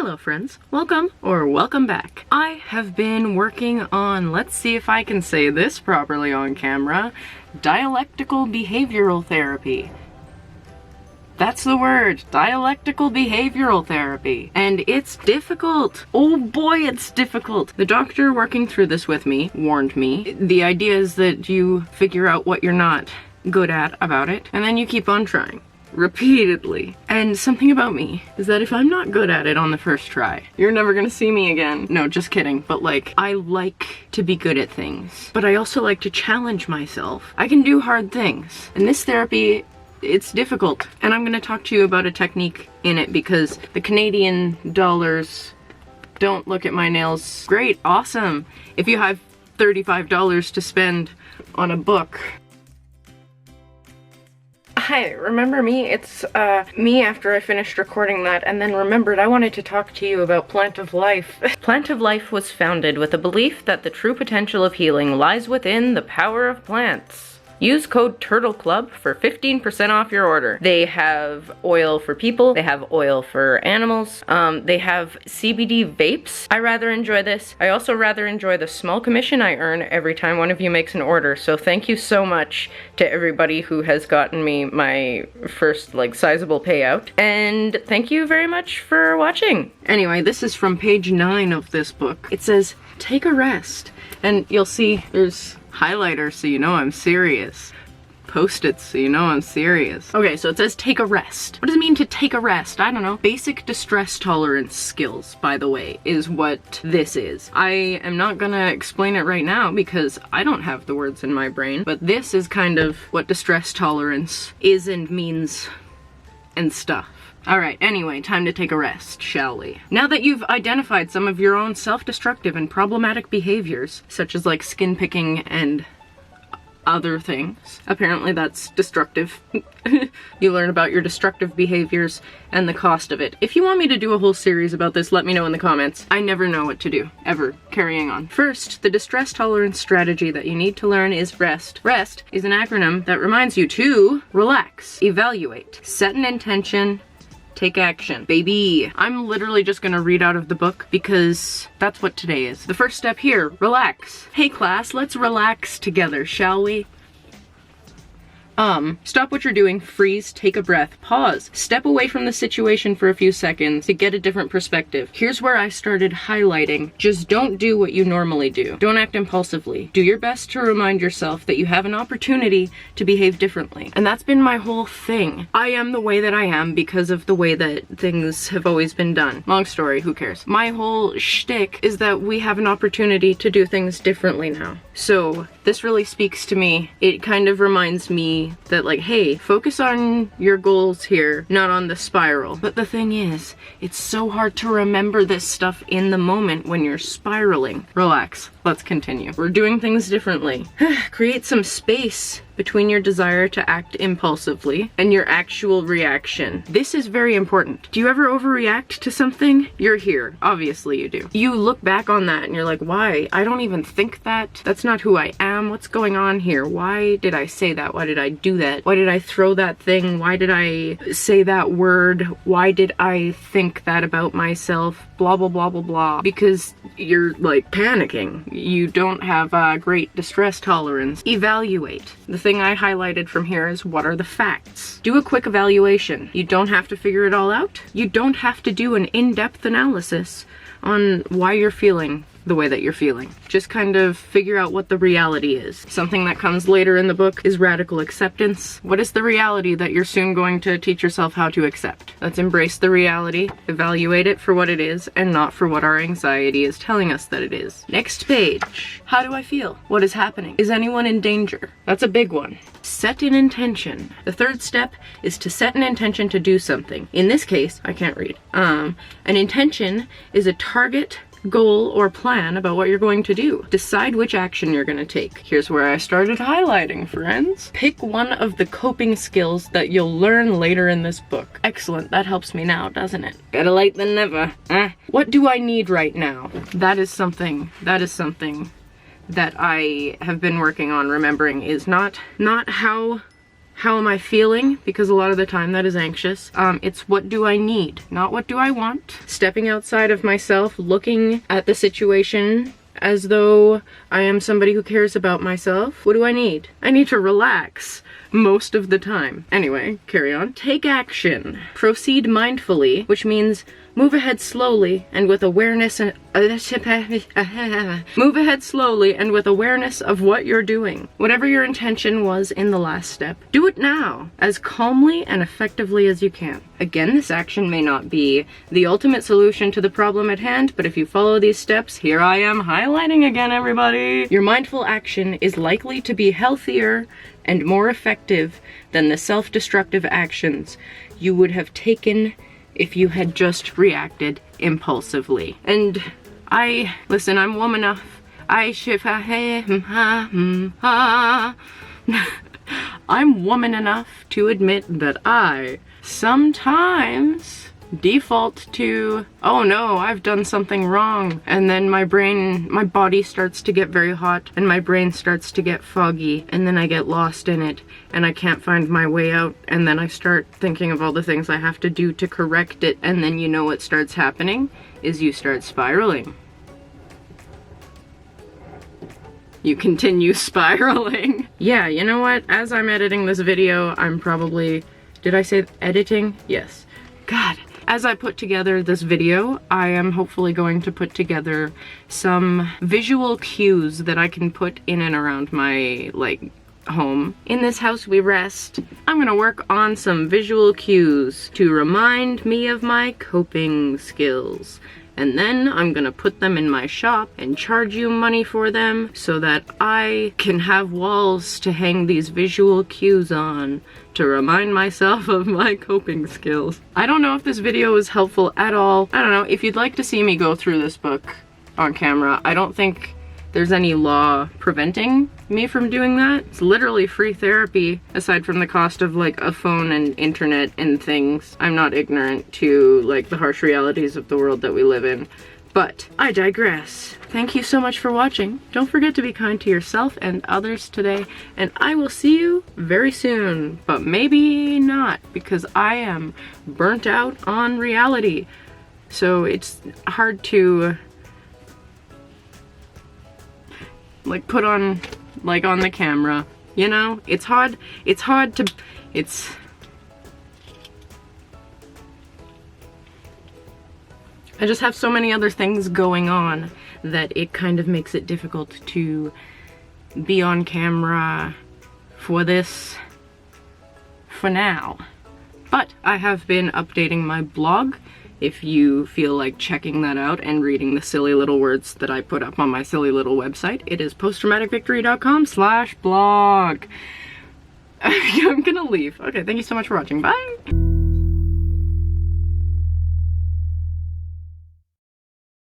Hello friends, welcome or welcome back. I have been working on, let's see if I can say this properly on camera, dialectical behavioral therapy. That's the word, dialectical behavioral therapy. And it's difficult. Oh boy, it's difficult. The doctor working through this with me warned me. The idea is that you figure out what you're not good at about it, and then you keep on trying. Repeatedly. And something about me is that if I'm not good at it on the first try, you're never gonna see me again. No, just kidding. But like, I like to be good at things, but I also like to challenge myself. I can do hard things. And this therapy, it's difficult. And I'm gonna talk to you about a technique in it because the Canadian dollars don't look at my nails. Great, awesome. If you have $35 to spend on a book. Hi, remember me? It's me after I finished recording that and then remembered I wanted to talk to you about Plant of Life. Plant of Life was founded with a belief that the true potential of healing lies within the power of plants. Use code TURTLECLUB for 15% off your order. They have oil for people, they have oil for animals, they have CBD vapes. I rather enjoy this. I also rather enjoy the small commission I earn every time one of you makes an order, so thank you so much to everybody who has gotten me my first, like, sizable payout. And thank you very much for watching. Anyway, this is from page 9 of this book. It says, take a rest. And you'll see there's highlighter so you know I'm serious. Post-its so you know I'm serious. Okay, so it says take a rest. What does it mean to take a rest? I don't know. Basic distress tolerance skills, by the way, is what this is. I am not gonna explain it right now because I don't have the words in my brain, but this is kind of what distress tolerance is and means and stuff. Alright, anyway, time to take a rest, shall we? Now that you've identified some of your own self-destructive and problematic behaviors, such as like skin picking and other things, apparently that's destructive. You learn about your destructive behaviors and the cost of it. If you want me to do a whole series about this, let me know in the comments. I never know what to do, ever. Carrying on. First, the distress tolerance strategy that you need to learn is REST. REST is an acronym that reminds you to relax, evaluate, set an intention, take action. Baby. I'm literally just gonna read out of the book because that's what today is. The first step here, relax. Hey class, let's relax together, shall we? Stop what you're doing, freeze, take a breath, pause, step away from the situation for a few seconds to get a different perspective. Here's where I started highlighting, just don't do what you normally do. Don't act impulsively. Do your best to remind yourself that you have an opportunity to behave differently. And that's been my whole thing. I am the way that I am because of the way that things have always been done. Long story, who cares? My whole shtick is that we have an opportunity to do things differently now. So this really speaks to me. It kind of reminds me that like, hey, focus on your goals here, not on the spiral. But the thing is, it's so hard to remember this stuff in the moment when you're spiraling. Relax, let's continue. We're doing things differently. Create some space between your desire to act impulsively and your actual reaction. This is very important. Do you ever overreact to something? You're here. Obviously you do. You look back on that and you're like, why? I don't even think that. That's not who I am. What's going on here? Why did I say that? Why did I do that? Why did I throw that thing? Why did I say that word? Why did I think that about myself? Blah, blah, blah, blah, blah. Because you're like panicking. You don't have a great distress tolerance. Evaluate. The thing I highlighted from here is what are the facts. Do a quick evaluation. You don't have to figure it all out. You don't have to do an in-depth analysis on why you're feeling the way that you're feeling. Just kind of figure out what the reality is. Something that comes later in the book is radical acceptance. What is the reality that you're soon going to teach yourself how to accept? Let's embrace the reality, evaluate it for what it is, and not for what our anxiety is telling us that it is. Next page. How do I feel? What is happening? Is anyone in danger? That's a big one. Set an intention. The third step is to set an intention to do something. In this case, I can't read. An intention is a target, goal, or plan about what you're going to do. Decide which action you're going to take. Here's where I started highlighting, friends. Pick one of the coping skills that you'll learn later in this book. Excellent, that helps me now, doesn't it? Better late than never. What do I need right now? That is something that I have been working on remembering is not how am I feeling, because a lot of the time that is anxious. It's what do I need, not what do I want. stepping outside of myself, looking at the situation as though I am somebody who cares about myself. What do I need? I need to relax most of the time. Anyway, carry on. Take action. Proceed mindfully, which means move ahead slowly and with awareness and move ahead slowly and with awareness of what you're doing. Whatever your intention was in the last step, do it now as calmly and effectively as you can. Again, this action may not be the ultimate solution to the problem at hand, but if you follow these steps, here I am highlighting again, everybody. Your mindful action is likely to be healthier and more effective than the self-destructive actions you would have taken if you had just reacted impulsively. And listen, I'm woman enough. I'm woman enough to admit that I sometimes default to, oh no, I've done something wrong. And then my body starts to get very hot and my brain starts to get foggy, and then I get lost in it and I can't find my way out, and then I start thinking of all the things I have to do to correct it, and then you know what starts happening is you start spiraling. You continue spiraling. Yeah, you know what? As I'm editing this video, I'm probably, did I say editing? Yes. God. As I put together this video, I am hopefully going to put together some visual cues that I can put in and around my, home. In this house we rest. I'm gonna work on some visual cues to remind me of my coping skills. And then I'm gonna put them in my shop and charge you money for them so that I can have walls to hang these visual cues on to remind myself of my coping skills. I don't know if this video is helpful at all. I don't know, if you'd like to see me go through this book on camera, I don't think there's any law preventing me from doing that. It's literally free therapy, aside from the cost of a phone and internet and things. I'm not ignorant to the harsh realities of the world that we live in. But I digress. Thank you so much for watching. Don't forget to be kind to yourself and others today, and I will see you very soon, but maybe not, because I am burnt out on reality. So it's hard to put on on the camera, you know? It's hard to I just have so many other things going on that it kind of makes it difficult to be on camera for this for now. But I have been updating my blog. If you feel like checking that out and reading the silly little words that I put up on my silly little website, it is posttraumaticvictory.com/blog. I'm gonna leave. Okay, thank you so much for watching. Bye!